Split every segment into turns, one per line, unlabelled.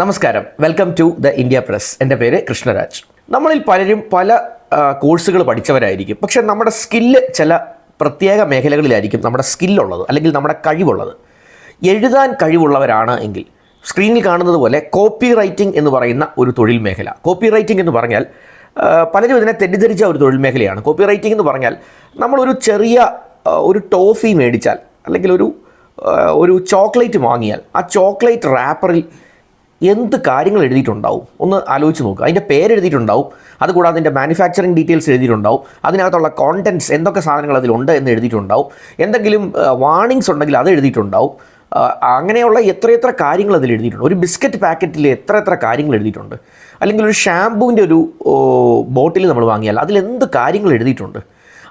നമസ്കാരം, welcome to the India press. എൻ്റെ പേര് കൃഷ്ണരാജ്. നമ്മളിൽ പലരും പല കോഴ്സുകൾ പഠിച്ചവരായിരിക്കും. പക്ഷേ നമ്മുടെ സ്കില്ല് ചില പ്രത്യേക മേഖലകളിലായിരിക്കും നമ്മുടെ സ്കില്ലുള്ളത്, അല്ലെങ്കിൽ നമ്മുടെ കഴിവുള്ളത്. എഴുതാൻ കഴിവുള്ളവരാണ് എങ്കിൽ സ്ക്രീനിൽ കാണുന്നത് പോലെ കോപ്പി റൈറ്റിംഗ് എന്ന് പറയുന്ന ഒരു തൊഴിൽ മേഖല. കോപ്പി റൈറ്റിംഗ് എന്ന് പറഞ്ഞാൽ പലരും ഇതിനെ തെറ്റിദ്ധരിച്ച ഒരു തൊഴിൽ മേഖലയാണ്. കോപ്പി റൈറ്റിംഗ് എന്ന് പറഞ്ഞാൽ നമ്മളൊരു ചെറിയ ഒരു ടോഫി മേടിച്ചാൽ, അല്ലെങ്കിൽ ഒരു ചോക്ലേറ്റ് വാങ്ങിയാൽ ആ ചോക്ലേറ്റ് റാപ്പറിൽ എന്ത് കാര്യങ്ങൾ എഴുതിയിട്ടുണ്ടാവും ഒന്ന് ആലോചിച്ച് നോക്കുക. അതിൻ്റെ പേരെഴുതിയിട്ടുണ്ടാവും, അതുകൂടാതെ അതിൻ്റെ മാനുഫാക്ചറിങ് ഡീറ്റെയിൽസ് എഴുതിയിട്ടുണ്ടാവും, അതിനകത്തുള്ള കോണ്ടൻറ്റ്സ് എന്തൊക്കെ സാധനങ്ങൾ അതിലുണ്ട് എന്ന് എഴുതിയിട്ടുണ്ടാവും, എന്തെങ്കിലും വാർണിങ്സ് ഉണ്ടെങ്കിൽ അത് എഴുതിയിട്ടുണ്ടാവും. അങ്ങനെയുള്ള എത്ര കാര്യങ്ങൾ അതിൽ എഴുതിയിട്ടുണ്ട്. ഒരു ബിസ്ക്കറ്റ് പാക്കറ്റിൽ എത്ര കാര്യങ്ങൾ എഴുതിയിട്ടുണ്ട്. അല്ലെങ്കിൽ ഒരു ഷാമ്പൂവിൻ്റെ ഒരു ബോട്ടിൽ നമ്മൾ വാങ്ങിയാൽ അതിലെന്ത് കാര്യങ്ങൾ എഴുതിയിട്ടുണ്ട്.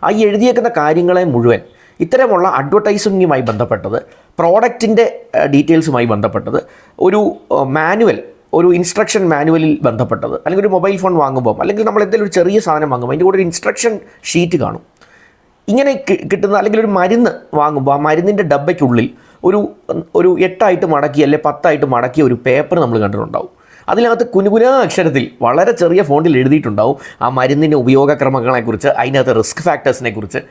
ആ എഴുതിയേക്കുന്ന കാര്യങ്ങളെ മുഴുവൻ ഇത്തരമുള്ള അഡ്വർടൈസിങ്ങുമായി ബന്ധപ്പെട്ടത്, പ്രോഡക്റ്റിൻ്റെ ഡീറ്റെയിൽസുമായി ബന്ധപ്പെട്ടത്, ഒരു മാനുവൽ, ഒരു ഇൻസ്ട്രക്ഷൻ മാനുവലിൽ ബന്ധപ്പെട്ടത്, അല്ലെങ്കിൽ ഒരു മൊബൈൽ ഫോൺ വാങ്ങുമ്പോൾ, അല്ലെങ്കിൽ നമ്മൾ എന്തെങ്കിലും ഒരു ചെറിയ സാധനം വാങ്ങുമ്പോൾ അതിൻ്റെ കൂടെ ഒരു ഇൻസ്ട്രക്ഷൻ ഷീറ്റ് കാണും. ഇങ്ങനെ കിട്ടുന്ന, അല്ലെങ്കിൽ ഒരു മരുന്ന് വാങ്ങുമ്പോൾ ആ മരുന്നിൻ്റെ ഡബ്ബയ്ക്കുള്ളിൽ ഒരു 8 മടക്കി അല്ലെങ്കിൽ 10 മടക്കിയ ഒരു പേപ്പർ നമ്മൾ കണ്ടിട്ടുണ്ടാവും. അതിനകത്ത് കുനുകുനാ അക്ഷരത്തിൽ വളരെ ചെറിയ ഫോണ്ടിൽ എഴുതിയിട്ടുണ്ടാവും ആ മരുന്നിൻ്റെ ഉപയോഗക്രമങ്ങളെക്കുറിച്ച്, അതിനകത്ത് റിസ്ക് ഫാക്ടേഴ്സിനെ കുറിച്ച്.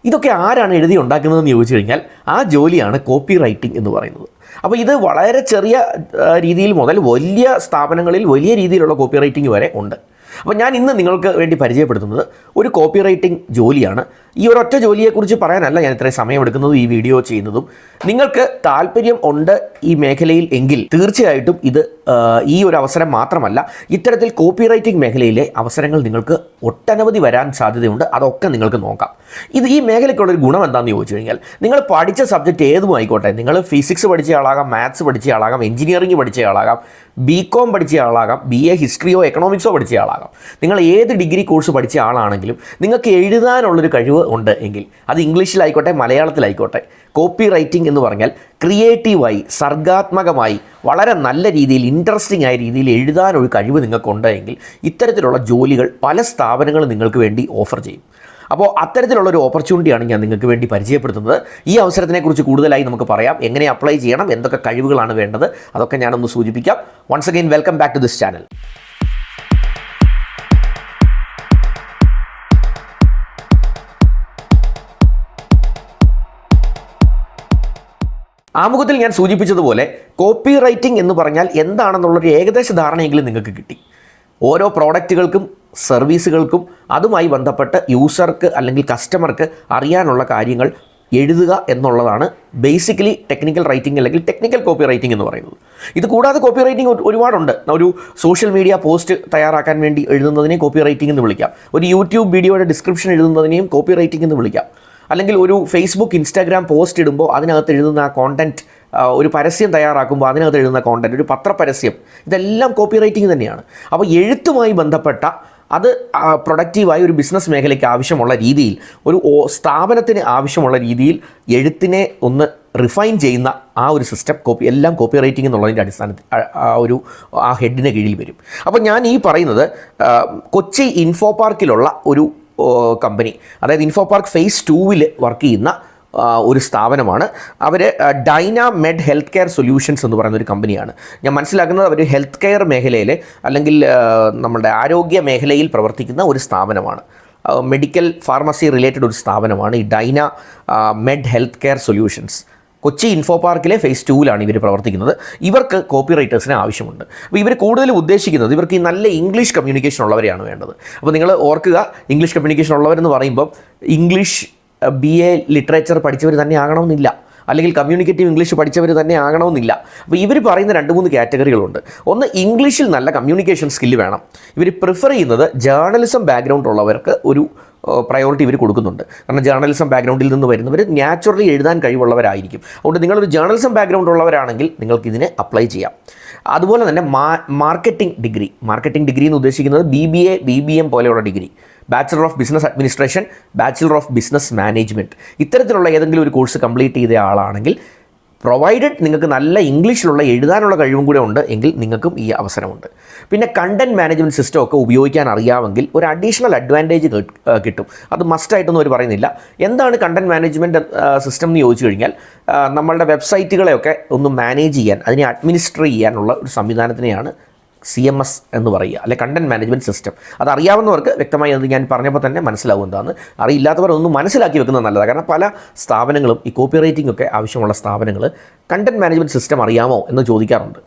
ഇതൊക്കെ ആരാണ് എഴുതി ഉണ്ടാക്കുന്നതെന്ന് ചോദിച്ചു കഴിഞ്ഞാൽ ആ ജോലിയാണ് കോപ്പി റൈറ്റിംഗ് എന്ന് പറയുന്നത്. അപ്പോൾ ഇത് വളരെ ചെറിയ രീതിയിൽ മുതൽ വലിയ സ്ഥാപനങ്ങളിൽ വലിയ രീതിയിലുള്ള കോപ്പി റൈറ്റിംഗ് വരെ ഉണ്ട്. അപ്പോൾ ഞാൻ ഇന്ന് നിങ്ങൾക്ക് വേണ്ടി പരിചയപ്പെടുത്തുന്നത് ഒരു കോപ്പി റൈറ്റിംഗ് ജോലിയാണ്. ഈ ഒരൊറ്റ ജോലിയെക്കുറിച്ച് പറയാനല്ല ഞാൻ ഇത്രയും സമയമെടുക്കുന്നതും ഈ വീഡിയോ ചെയ്യുന്നതും. നിങ്ങൾക്ക് താല്പര്യം ഉണ്ട് ഈ മേഖലയിൽ എങ്കിൽ തീർച്ചയായിട്ടും ഇത് ഈ ഒരു അവസരം മാത്രമല്ല, ഇത്തരത്തിൽ കോപ്പി റൈറ്റിംഗ് മേഖലയിലെ അവസരങ്ങൾ നിങ്ങൾക്ക് ഒട്ടനവധി വരാൻ സാധ്യതയുണ്ട്. അതൊക്കെ നിങ്ങൾക്ക് നോക്കാം. ഈ മേഖലയ്ക്കുള്ളൊരു ഗുണം എന്താണെന്ന് ചോദിച്ചു കഴിഞ്ഞാൽ, നിങ്ങൾ പഠിച്ച സബ്ജക്റ്റ് ഏതും ആയിക്കോട്ടെ, നിങ്ങൾ ഫിസിക്സ് പഠിച്ച ആളാകാം, മാത്സ് പഠിച്ച ആളാകാം, എഞ്ചിനീയറിംഗ് പഠിച്ച ആളാകാം, BCom പഠിച്ച ആളാകാം, BA ഹിസ്റ്ററിയോ എക്കണോമിക്സോ പഠിച്ച ആളാകാം. നിങ്ങൾ ഏത് ഡിഗ്രി കോഴ്സ് പഠിച്ച ആളാണെങ്കിലും നിങ്ങൾക്ക് എഴുതാനുള്ളൊരു കഴിവ് ഉണ്ട് എങ്കിൽ, അത് ഇംഗ്ലീഷിലായിക്കോട്ടെ മലയാളത്തിലായിക്കോട്ടെ, കോപ്പി റൈറ്റിംഗ് എന്ന് പറഞ്ഞാൽ ക്രിയേറ്റീവായി, സർഗാത്മകമായി, വളരെ നല്ല രീതിയിൽ, ഇൻട്രസ്റ്റിംഗ് ആയ രീതിയിൽ എഴുതാനൊരു കഴിവ് നിങ്ങൾക്കുണ്ട് എങ്കിൽ ഇത്തരത്തിലുള്ള ജോലികൾ പല സ്ഥാപനങ്ങളും നിങ്ങൾക്ക് വേണ്ടി ഓഫർ ചെയ്യും. അപ്പോൾ അത്തരത്തിലുള്ളൊരു ഓപ്പർച്യൂണിറ്റിയാണ് ഞാൻ നിങ്ങൾക്ക് വേണ്ടി പരിചയപ്പെടുത്തുന്നത്. ഈ അവസരത്തിനെക്കുറിച്ച് കൂടുതലായി നമുക്ക് പറയാം. എങ്ങനെ അപ്ലൈ ചെയ്യണം, എന്തൊക്കെ കഴിവുകളാണ് വേണ്ടത്, അതൊക്കെ ഞാനൊന്ന് സൂചിപ്പിക്കാം. Once again welcome back to this channel. ആമുഖത്തിൽ ഞാൻ സൂചിപ്പിച്ചതുപോലെ കോപ്പി റൈറ്റിംഗ് എന്ന് പറഞ്ഞാൽ എന്താണെന്നുള്ളൊരു ഏകദേശ ധാരണയെങ്കിലും നിങ്ങൾക്ക് കിട്ടി. ഓരോ പ്രോഡക്റ്റുകൾക്കും സർവീസുകൾക്കും അതുമായി ബന്ധപ്പെട്ട് യൂസർക്ക് അല്ലെങ്കിൽ കസ്റ്റമർക്ക് അറിയാനുള്ള കാര്യങ്ങൾ എഴുതുക എന്നുള്ളതാണ് ബേസിക്കലി ടെക്നിക്കൽ റൈറ്റിംഗ്, അല്ലെങ്കിൽ ടെക്നിക്കൽ കോപ്പി റൈറ്റിംഗ് എന്ന് പറയുന്നത്. ഇത് കൂടാതെ കോപ്പി റൈറ്റിംഗ് ഒരുപാടുണ്ട്. ഒരു സോഷ്യൽ മീഡിയ പോസ്റ്റ് തയ്യാറാക്കാൻ വേണ്ടി എഴുതുന്നതിനെയും കോപ്പി റൈറ്റിംഗ് എന്ന് വിളിക്കാം. ഒരു യൂട്യൂബ് വീഡിയോയുടെ ഡിസ്ക്രിപ്ഷൻ എഴുതുന്നതിനെയും കോപ്പി റൈറ്റിംഗ് എന്ന് വിളിക്കാം. അല്ലെങ്കിൽ ഒരു ഫേസ്ബുക്ക്, ഇൻസ്റ്റാഗ്രാം പോസ്റ്റ് ഇടുമ്പോൾ അതിനകത്ത് എഴുതുന്ന ആ കോണ്ടൻറ്റ്, ഒരു പരസ്യം തയ്യാറാക്കുമ്പോൾ അതിനകത്ത് എഴുതുന്ന കോണ്ടൻറ്റ്, ഒരു പത്രപരസ്യം, ഇതെല്ലാം കോപ്പി റൈറ്റിംഗ് തന്നെയാണ്. അപ്പോൾ എഴുത്തുമായി ബന്ധപ്പെട്ട, അത് പ്രൊഡക്റ്റീവായി ഒരു ബിസിനസ് മേഖലയ്ക്ക് ആവശ്യമുള്ള രീതിയിൽ, ഒരു സ്ഥാപനത്തിന് ആവശ്യമുള്ള രീതിയിൽ എഴുത്തിനെ ഒന്ന് റിഫൈൻ ചെയ്യുന്ന ആ ഒരു സിസ്റ്റം എല്ലാം കോപ്പി റൈറ്റിംഗ് എന്നുള്ളതിൻ്റെ അടിസ്ഥാനത്തിൽ ആ ഹെഡിന് കീഴിൽ വരും. അപ്പോൾ ഞാൻ ഈ പറയുന്നത് കൊച്ചി ഇൻഫോ പാർക്കിലുള്ള ഒരു കമ്പനി, അതായത് ഇൻഫോ പാർക്ക് ഫേസ് 2 വർക്ക് ചെയ്യുന്ന ഒരു സ്ഥാപനമാണ്. അവർ ഡൈനാമെഡ് ഹെൽത്ത് കെയർ സൊല്യൂഷൻസ് എന്ന് പറയുന്ന ഒരു കമ്പനിയാണ്. ഞാൻ മനസ്സിലാക്കുന്നത് അവർ ഹെൽത്ത് കെയർ മേഖലയിൽ, അല്ലെങ്കിൽ നമ്മുടെ ആരോഗ്യ മേഖലയിൽ പ്രവർത്തിക്കുന്ന ഒരു സ്ഥാപനമാണ്. മെഡിക്കൽ ഫാർമസി റിലേറ്റഡ് ഒരു സ്ഥാപനമാണ് ഈ Dynamed health care solutions. Kochi info പാർക്കിലെ ഫേസ് 2 ഇവർ പ്രവർത്തിക്കുന്നത്. ഇവർക്ക് കോപ്പി റൈറ്റേഴ്സിന് ആവശ്യമുണ്ട്. അപ്പോൾ ഇവർ കൂടുതൽ ഉദ്ദേശിക്കുന്നത് ഇവർക്ക് ഈ നല്ല ഇംഗ്ലീഷ് കമ്മ്യൂണിക്കേഷൻ ഉള്ളവരെയാണ് വേണ്ടത്. അപ്പോൾ നിങ്ങൾ ഓർക്കുക, ഇംഗ്ലീഷ് കമ്മ്യൂണിക്കേഷൻ ഉള്ളവരെന്ന് പറയുമ്പം ഇംഗ്ലീഷ് BA ലിറ്ററേച്ചർ പഠിച്ചവർ തന്നെ ആകണമെന്നില്ല, അല്ലെങ്കിൽ കമ്മ്യൂണിക്കേറ്റീവ് ഇംഗ്ലീഷ് പഠിച്ചവർ തന്നെ ആകണമെന്നില്ല. അപ്പോൾ ഇവർ പറയുന്ന 2-3 കാറ്റഗറികളുണ്ട്. ഒന്ന്, ഇംഗ്ലീഷിൽ നല്ല കമ്മ്യൂണിക്കേഷൻ സ്കില്ല് വേണം. ഇവർ പ്രിഫർ ചെയ്യുന്നത് ജേർണലിസം ബാക്ക്ഗ്രൗണ്ട് ഉള്ളവർക്ക് ഒരു പ്രയോറിറ്റി ഇവർ കൊടുക്കുന്നുണ്ട്. കാരണം ജേർണലിസം ബാക്ക്ഗ്രൗണ്ടിൽ നിന്ന് വരുന്നവർ നാച്ചുറലി എഴുതാൻ കഴിവുള്ളവരായിരിക്കും. അതുകൊണ്ട് നിങ്ങളൊരു ജേർണലിസം ബാക്ക്ഗ്രൗണ്ട് ഉള്ളവരാണെങ്കിൽ നിങ്ങൾക്കിതിനെ അപ്ലൈ ചെയ്യാം. അതുപോലെ തന്നെ മാർക്കറ്റിംഗ് ഡിഗ്രി എന്ന് ഉദ്ദേശിക്കുന്നത് BBA, BBM പോലെയുള്ള degree, bachelor of business administration, bachelor of business management, ഇത്തരത്തിലുള്ള ഏതെങ്കിലും ഒരു കോഴ്സ് കംപ്ലീറ്റ് ചെയ്ത ആളാണെങ്കിൽ പ്രൊവൈഡഡ് നിങ്ങൾക്ക് നല്ല ഇംഗ്ലീഷിലുള്ള എഴുതാനുള്ള കഴിവും കൂടെ ഉണ്ട് എങ്കിൽ നിങ്ങൾക്കും ഈ അവസരമുണ്ട്. പിന്നെ കണ്ടൻറ് മാനേജ്മെൻറ്റ് സിസ്റ്റം ഒക്കെ ഉപയോഗിക്കാൻ അറിയാമെങ്കിൽ ഒരു അഡീഷണൽ അഡ്വാൻറ്റേജ് കിട്ടും. അത് മസ്റ്റായിട്ടൊന്നും അവർ പറയുന്നില്ല. എന്താണ് കണ്ടൻറ് മാനേജ്മെൻറ്റ് സിസ്റ്റം എന്ന് ചോദിച്ചു കഴിഞ്ഞാൽ നമ്മളുടെ വെബ്സൈറ്റുകളെയൊക്കെ ഒന്ന് മാനേജ് ചെയ്യാൻ, അതിനെ അഡ്മിനിസ്റ്റർ ചെയ്യാനുള്ള ഒരു സംവിധാനത്തിനെയാണ് CMS എന്ന് പറയുക, അല്ലെ കണ്ടൻറ് മാനേജ്മെൻറ്റ് സിസ്റ്റം. അതറിയാവുന്നവർക്ക് വ്യക്തമായി അത് ഞാൻ പറഞ്ഞപ്പോൾ തന്നെ മനസ്സിലാവും എന്താണ്. അറിയില്ലാത്തവർ ഒന്ന് മനസ്സിലാക്കി വെക്കുന്നത് നല്ലതാണ്. കാരണം പല സ്ഥാപനങ്ങളും ഈ കോപ്പി റൈറ്റിംഗ് ഒക്കെ ആവശ്യമുള്ള സ്ഥാപനങ്ങൾ കണ്ടൻറ് മാനേജ്മെൻറ്റ് സിസ്റ്റം അറിയാമോ എന്ന് ചോദിക്കാറുണ്ട്.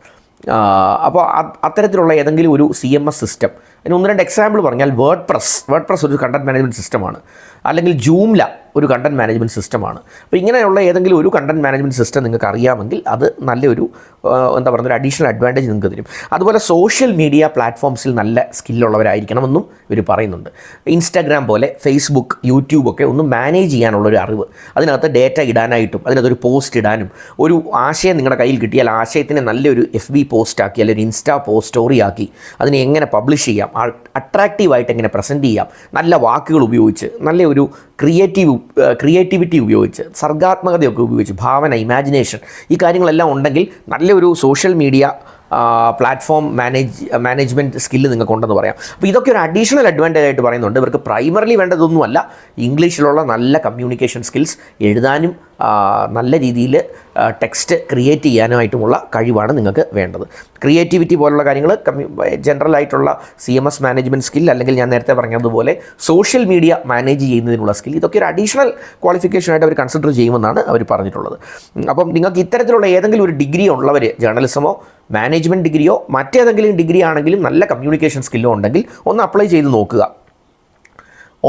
അപ്പോൾ അത്തരത്തിലുള്ള ഏതെങ്കിലും ഒരു CMS സിസ്റ്റം, അതിന് 1-2 എക്സാമ്പിൾ പറഞ്ഞാൽ വേർഡ് പ്രസ് ഒരു കണ്ടൻറ് മാനേജ്മെൻറ്റ് സിസ്റ്റമാണ്, അല്ലെങ്കിൽ ജൂംല ഒരു കണ്ടൻറ് മാനേജ്മെൻറ്റ് സിസ്റ്റമാണ്. അപ്പോൾ ഇങ്ങനെയുള്ള ഏതെങ്കിലും ഒരു കണ്ടൻറ് മാനേജ്മെൻറ്റ് സിസ്റ്റം നിങ്ങൾക്ക് അറിയാമെങ്കിൽ അത് നല്ലൊരു എന്താ പറയുക ഒരു അഡീഷണൽ അഡ്വാൻറ്റേജ് നിങ്ങൾക്ക് തരും. അതുപോലെ സോഷ്യൽ മീഡിയ പ്ലാറ്റ്ഫോംസിൽ നല്ല സ്കില്ലുള്ളവരായിരിക്കണമെന്നും ഇവർ പറയുന്നുണ്ട്. ഇൻസ്റ്റാഗ്രാം പോലെ ഫേസ്ബുക്ക്, യൂട്യൂബ് ഒക്കെ ഒന്ന് മാനേജ് ചെയ്യാനുള്ളൊരു അറിവ്, അതിനകത്ത് ഡേറ്റ ഇടാനായിട്ടും അതിനകത്തൊരു പോസ്റ്റ് ഇടാനും, ഒരു ആശയം നിങ്ങളുടെ കയ്യിൽ കിട്ടിയാൽ ആശയത്തിനെ നല്ലൊരു FB പോസ്റ്റാക്കി അല്ലെങ്കിൽ ഇൻസ്റ്റാ സ്റ്റോറി ആക്കി അതിനെ എങ്ങനെ പബ്ലിഷ് ചെയ്യാം, അട്രാക്റ്റീവായിട്ട് എങ്ങനെ പ്രസൻറ്റ് ചെയ്യാം, നല്ല വാക്കുകൾ ഉപയോഗിച്ച്, നല്ല ഒരു ക്രിയേറ്റിവിറ്റി ഉപയോഗിച്ച്, സർഗാത്മകതയൊക്കെ ഉപയോഗിച്ച്, ഭാവന, ഇമാജിനേഷൻ, ഈ കാര്യങ്ങളെല്ലാം ഉണ്ടെങ്കിൽ നല്ലൊരു social media platform management skill നിങ്ങൾക്കുണ്ടെന്ന് പറയാം. അപ്പോൾ ഇതൊക്കെ ഒരു അഡീഷണൽ അഡ്വാൻറ്റേജ് ആയിട്ട് പറയുന്നുണ്ട്. ഇവർക്ക് പ്രൈമറിലി വേണ്ടതൊന്നുമല്ല, ഇംഗ്ലീഷിലുള്ള നല്ല കമ്മ്യൂണിക്കേഷൻ സ്കിൽസ്, എഴുതാനും നല്ല രീതിയിൽ ടെക്സ്റ്റ് ക്രിയേറ്റ് ചെയ്യാനുമായിട്ടുമുള്ള കഴിവാണ് നിങ്ങൾക്ക് വേണ്ടത്. ക്രിയേറ്റിവിറ്റി പോലുള്ള കാര്യങ്ങൾ, ജനറലായിട്ടുള്ള CMS മാനേജ്മെൻറ്റ് സ്കിൽ, അല്ലെങ്കിൽ ഞാൻ നേരത്തെ പറഞ്ഞതുപോലെ സോഷ്യൽ മീഡിയ മാനേജ് ചെയ്യുന്നതിനുള്ള സ്കിൽ, ഇതൊക്കെ ഒരു അഡീഷണൽ ക്വാളിഫിക്കേഷനായിട്ട് അവർ കൺസിഡർ ചെയ്യുമെന്നാണ് അവർ പറഞ്ഞിട്ടുള്ളത്. അപ്പം നിങ്ങൾക്ക് ഇത്തരത്തിലുള്ള ഏതെങ്കിലും ഒരു ഡിഗ്രി ഉള്ളവർ, ജേർണലിസമോ മാനേജ്മെൻറ്റ് ഡിഗ്രിയോ മറ്റേതെങ്കിലും ഡിഗ്രി ആണെങ്കിലും നല്ല കമ്മ്യൂണിക്കേഷൻ സ്കില്ലോ ഉണ്ടെങ്കിൽ ഒന്ന് അപ്ലൈ ചെയ്ത് നോക്കുക.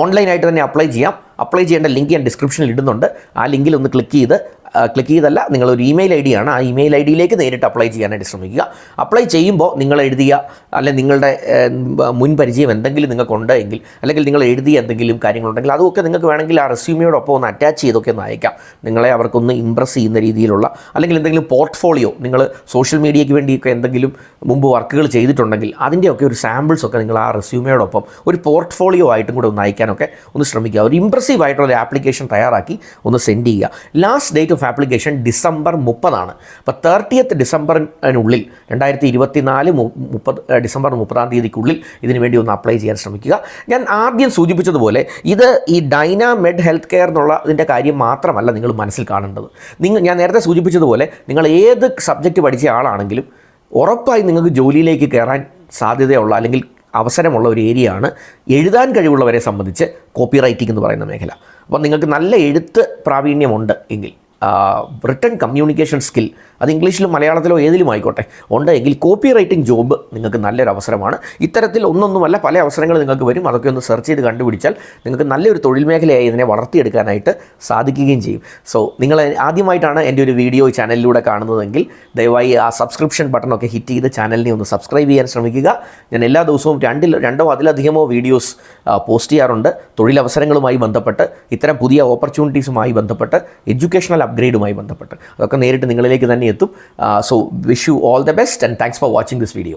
ഓൺലൈനായിട്ട് തന്നെ അപ്ലൈ ചെയ്യാം. അപ്ലൈ ചെയ്യേണ്ട ലിങ്ക് ഞാൻ ഡിസ്ക്രിപ്ഷനിൽ ഇടുന്നുണ്ട്. ആ ലിങ്കിൽ ഒന്ന് ക്ലിക്ക് ചെയ്തല്ല, നിങ്ങളൊരു ഇമെയിൽ ID ആണ്, ആ ഇമെയിൽ IDയിലേക്ക് നേരിട്ട് അപ്ലൈ ചെയ്യാനായിട്ട് ശ്രമിക്കുക. അപ്ലൈ ചെയ്യുമ്പോൾ നിങ്ങൾ എഴുതിയ, അല്ലെങ്കിൽ നിങ്ങളുടെ മുൻ പരിചയം എന്തെങ്കിലും നിങ്ങൾക്കുണ്ട് എങ്കിൽ, അല്ലെങ്കിൽ നിങ്ങൾ എഴുതിയ എന്തെങ്കിലും കാര്യങ്ങളുണ്ടെങ്കിൽ അതൊക്കെ നിങ്ങൾക്ക് വേണമെങ്കിൽ ആ റെസ്യൂമിയോടൊപ്പം ഒന്ന് അറ്റാച്ച് ചെയ്തൊക്കെ ഒന്ന് അയക്കാം. നിങ്ങളെ അവർക്കൊന്ന് ഇമ്പ്രസ് ചെയ്യുന്ന രീതിയിലുള്ള, അല്ലെങ്കിൽ എന്തെങ്കിലും പോർട്ട്ഫോളിയോ, നിങ്ങൾ സോഷ്യൽ മീഡിയയ്ക്ക് വേണ്ടിയൊക്കെ എന്തെങ്കിലും മുമ്പ് വർക്കുകൾ ചെയ്തിട്ടുണ്ടെങ്കിൽ അതിൻ്റെയൊക്കെ ഒരു സാമ്പിൾസൊക്കെ നിങ്ങൾ ആ റെസ്യൂമിയോടൊപ്പം ഒരു പോർട്ട്ഫോളിയോ ആയിട്ടും കൂടെ ഒന്ന് അയക്കാനൊക്കെ ഒന്ന് ശ്രമിക്കുക. ഒരു ഇംപ്രസീവ് ആയിട്ടുള്ള ഒരു ആപ്ലിക്കേഷൻ തയ്യാറാക്കി ഒന്ന് സെൻഡ് ചെയ്യുക. Last date of application December 30. അപ്പോൾ 30th ഡിസംബറിനുള്ളിൽ 2024 December 30 ഇതിനു വേണ്ടി ഒന്ന് അപ്ലൈ ചെയ്യാൻ ശ്രമിക്കുക. ഞാൻ ആദ്യം സൂചിപ്പിച്ചതുപോലെ ഇത് ഈ ഡൈനാമെഡ് ഹെൽത്ത് കെയർ എന്നുള്ള ഇതിൻ്റെ കാര്യം മാത്രമല്ല നിങ്ങൾ മനസ്സിൽ കാണേണ്ടത്. ഞാൻ നേരത്തെ സൂചിപ്പിച്ചതുപോലെ നിങ്ങൾ ഏത് സബ്ജക്റ്റ് പഠിച്ച ആളാണെങ്കിലും ഉറപ്പായി നിങ്ങൾക്ക് ജോലിയിലേക്ക് കയറാൻ സാധ്യതയുള്ള, അല്ലെങ്കിൽ അവസരമുള്ള ഒരു ഏരിയയാണ് എഴുതാൻ കഴിവുള്ളവരെ സംബന്ധിച്ച് കോപ്പി റൈറ്റിംഗ് എന്ന് പറയുന്ന മേഖല. അപ്പോൾ നിങ്ങൾക്ക് നല്ല എഴുത്ത് പ്രാവീണ്യമുണ്ട് എങ്കിൽ, റിട്ടൺ കമ്മ്യൂണിക്കേഷൻ സ്കിൽ, അത് ഇംഗ്ലീഷിലും മലയാളത്തിലോ ഏതിലും ആയിക്കോട്ടെ, ഉണ്ടെങ്കിൽ കോപ്പി റൈറ്റിംഗ് ജോബ് നിങ്ങൾക്ക് നല്ലൊരു അവസരമാണ്. ഇത്തരത്തിൽ ഒന്നൊന്നുമല്ല, പല അവസരങ്ങൾ നിങ്ങൾക്ക് വരും. അതൊക്കെ ഒന്ന് സെർച്ച് ചെയ്ത് കണ്ടുപിടിച്ചാൽ നിങ്ങൾക്ക് നല്ലൊരു തൊഴിൽ മേഖലയായി ഇതിനെ വളർത്തിയെടുക്കാനായിട്ട് സാധിക്കുകയും ചെയ്യും. സോ നിങ്ങൾ ആദ്യമായിട്ടാണ് എൻ്റെ ഒരു വീഡിയോ ചാനലിലൂടെ കാണുന്നതെങ്കിൽ ദയവായി ആ സബ്സ്ക്രിപ്ഷൻ ബട്ടണൊക്കെ ഹിറ്റ് ചെയ്ത് ചാനലിനെ ഒന്ന് സബ്സ്ക്രൈബ് ചെയ്യാൻ ശ്രമിക്കുക. ഞാൻ എല്ലാ ദിവസവും 2 അതിലധികമോ വീഡിയോസ് പോസ്റ്റ് ചെയ്യാറുണ്ട്. തൊഴിലവസരങ്ങളുമായി ബന്ധപ്പെട്ട്, ഇത്തരം പുതിയ ഓപ്പർച്യൂണിറ്റീസുമായി ബന്ധപ്പെട്ട്, എഡ്യൂക്കേഷണൽ അപ്ഗ്രേഡുമായി ബന്ധപ്പെട്ട്, അതൊക്കെ നേരിട്ട് നിങ്ങളിലേക്ക് തന്നെ എത്തും. So wish you all the best and thanks for watching this video.